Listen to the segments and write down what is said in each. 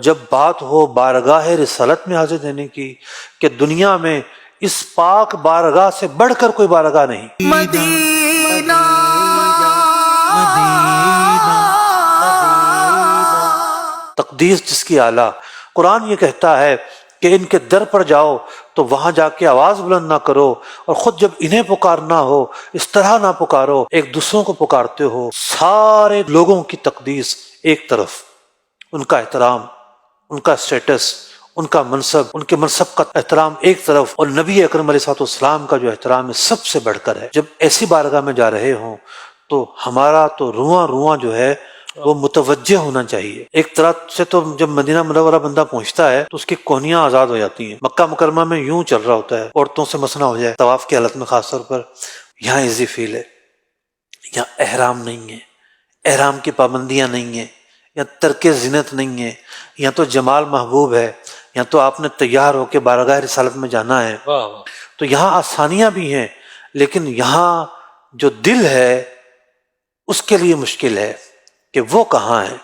جب بات ہو بارگاہ رسالت میں حاضر دینے کی کہ دنیا میں اس پاک بارگاہ سے بڑھ کر کوئی بارگاہ نہیں. مدینہ تقدیس جس کی اعلیٰ. قرآن یہ کہتا ہے کہ ان کے در پر جاؤ تو وہاں جا کے آواز بلند نہ کرو، اور خود جب انہیں پکارنا ہو اس طرح نہ پکارو، ایک دوسروں کو پکارتے ہو. سارے لوگوں کی تقدیس ایک طرف، ان کا احترام، ان کا اسٹیٹس، ان کا منصب، ان کے منصب کا احترام ایک طرف، اور نبی اکرم علیہ السلام کا جو احترام ہے سب سے بڑھ کر ہے. جب ایسی بارگاہ میں جا رہے ہوں تو ہمارا تو رواں رواں جو ہے وہ متوجہ ہونا چاہیے. ایک طرح سے تو جب مدینہ منورہ بندہ پہنچتا ہے تو اس کی کوہنیاں آزاد ہو جاتی ہیں. مکہ مکرمہ میں یوں چل رہا ہوتا ہے، عورتوں سے مسئلہ ہو جائے طواف کی حالت میں خاص طور پر. یہاں ایزی فیل ہے، یہاں احرام نہیں ہے، احرام کی پابندیاں نہیں ہیں، یہاں ترک زینت نہیں ہے، یہاں تو جمال محبوب ہے، یہاں تو آپ نے تیار ہو کے بارگاہ رسالت میں جانا ہے. تو یہاں آسانیاں بھی ہیں، لیکن یہاں جو دل ہے اس کے لیے مشکل ہے کہ وہ کہاں ہے،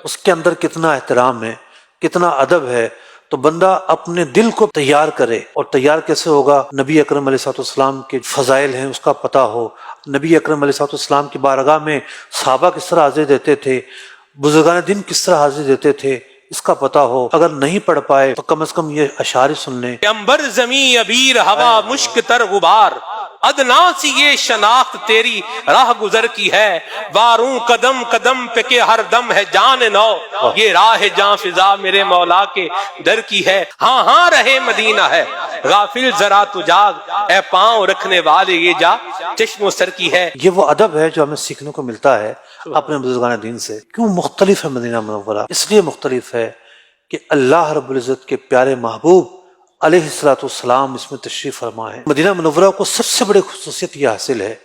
اس کے اندر کتنا احترام ہے، کتنا ادب ہے. تو بندہ اپنے دل کو تیار کرے. اور تیار کیسے ہوگا؟ نبی اکرم علیہ السلام کے فضائل ہیں اس کا پتہ ہو. نبی اکرم علیہ السلام کی بارگاہ میں صحابہ کس طرح حاضر دیتے تھے، بزرگان دین کس طرح حاضر دیتے تھے، اس کا پتہ ہو. اگر نہیں پڑھ پائے تو کم از کم یہ اشعار سن لیں. امبر زمیں ابیر ہوا مشک تر غبار، ادنا سی یہ شناخت تیری راہ گزر کی ہے، واروں قدم قدم پہ کہ ہر دم ہے جان نو، یہ راہ جان فضا میرے مولا کے در کی ہے. ہاں ہاں رہے مدینہ ہے غافل ذرا تو جاگ، اے پاؤں رکھنے والے یہ جا چشم و سر کی ہے. یہ وہ ادب ہے جو ہمیں سیکھنے کو ملتا ہے اپنے بزرگان دین سے. کیوں مختلف ہے مدینہ منورہ؟ اس لیے مختلف ہے کہ اللہ رب العزت کے پیارے محبوب علیہ السلام اس میں تشریف فرما ہے. مدینہ منورہ کو سب سے بڑی خصوصیت یہ حاصل ہے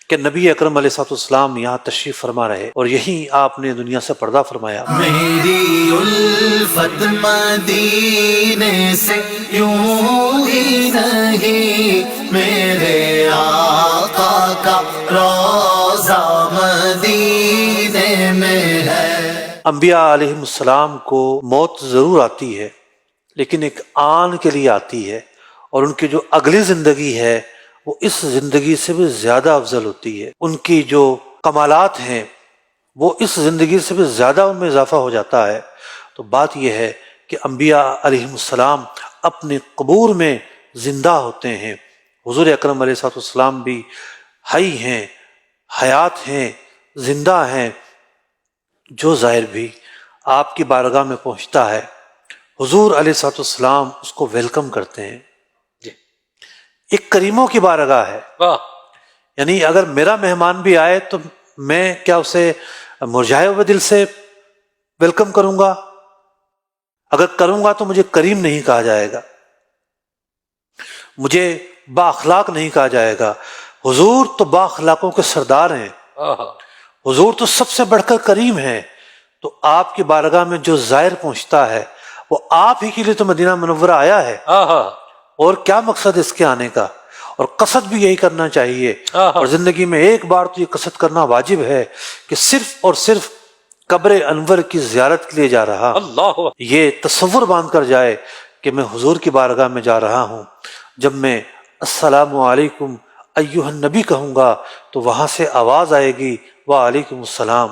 کہ نبی اکرم علیہ السلام یہاں تشریف فرما رہے، اور یہی آپ نے دنیا سے پردہ فرمایا. میری الفت مدینے سے یوں ہی نہیں، میرے آقا کا روضہ مدینے میں ہے. انبیاء علیہ السلام کو موت ضرور آتی ہے، لیکن ایک آن کے لیے آتی ہے، اور ان کی جو اگلی زندگی ہے وہ اس زندگی سے بھی زیادہ افضل ہوتی ہے. ان کی جو کمالات ہیں وہ اس زندگی سے بھی زیادہ ان میں اضافہ ہو جاتا ہے. تو بات یہ ہے کہ انبیاء علیہ السلام اپنے قبور میں زندہ ہوتے ہیں. حضور اکرم علیہ السلام بھی حی ہیں، حیات ہیں، زندہ ہیں. جو ظاہر بھی آپ کی بارگاہ میں پہنچتا ہے حضور علیہ السلام اس کو ویلکم کرتے ہیں. ایک کریموں کی بارگاہ ہے، یعنی اگر میرا مہمان بھی آئے تو میں کیا اسے مرجھائے ہوئے دل سے ویلکم کروں گا؟ اگر کروں گا تو مجھے کریم نہیں کہا جائے گا، مجھے با اخلاق نہیں کہا جائے گا. حضور تو با اخلاقوں کے سردار ہیں، حضور تو سب سے بڑھ کر کریم ہیں. تو آپ کی بارگاہ میں جو زائر پہنچتا ہے وہ آپ ہی کے لیے تو مدینہ منورہ آیا ہے، اور کیا مقصد اس کے آنے کا؟ اور قصد بھی یہی کرنا چاہیے. اور زندگی میں ایک بار تو یہ قصد کرنا واجب ہے کہ صرف اور صرف قبر انور کی زیارت کے لیے جا رہا ہوں. یہ تصور باندھ کر جائے کہ میں حضور کی بارگاہ میں جا رہا ہوں. جب میں السلام علیکم ایھا النبی کہوں گا تو وہاں سے آواز آئے گی وعلیکم السلام.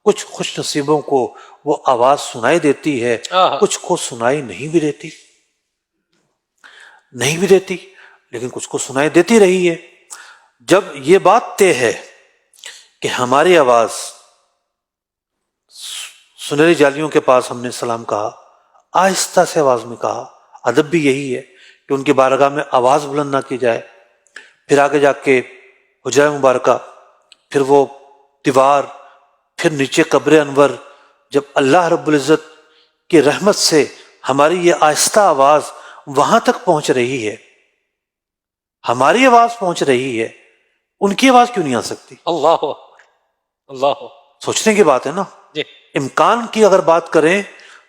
کچھ خوش نصیبوں کو وہ آواز سنائی دیتی ہے، کچھ کو سنائی نہیں بھی دیتی، لیکن کچھ کو سنائی دیتی رہی ہے. جب یہ بات طے ہے کہ ہماری آواز سنہری جالیوں کے پاس ہم نے سلام کہا، آہستہ سے آواز میں کہا. ادب بھی یہی ہے کہ ان کی بارگاہ میں آواز بلند نہ کی جائے. پھر آگے جا کے حجرہ مبارکہ، پھر وہ دیوار، پھر نیچے قبر انور. جب اللہ رب العزت کی رحمت سے ہماری یہ آہستہ آواز وہاں تک پہنچ رہی ہے، ہماری آواز پہنچ رہی ہے، ان کی آواز کیوں نہیں آ سکتی؟ اللہ سوچنے کی بات ہے نا. امکان کی اگر بات کریں،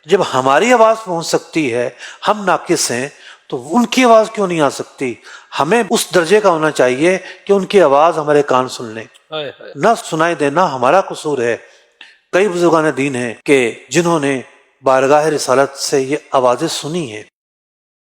جب ہماری آواز پہنچ سکتی ہے، ہم ناقص ہیں، تو ان کی آواز کیوں نہیں آ سکتی؟ ہمیں اس درجے کا ہونا چاہیے کہ ان کی آواز ہمارے کان سن لیں، نہ سنائی دینا ہمارا قصور ہے. کئی بزرگان دین ہیں کہ جنہوں نے بارگاہ رسالت سے یہ آوازیں سنی ہیں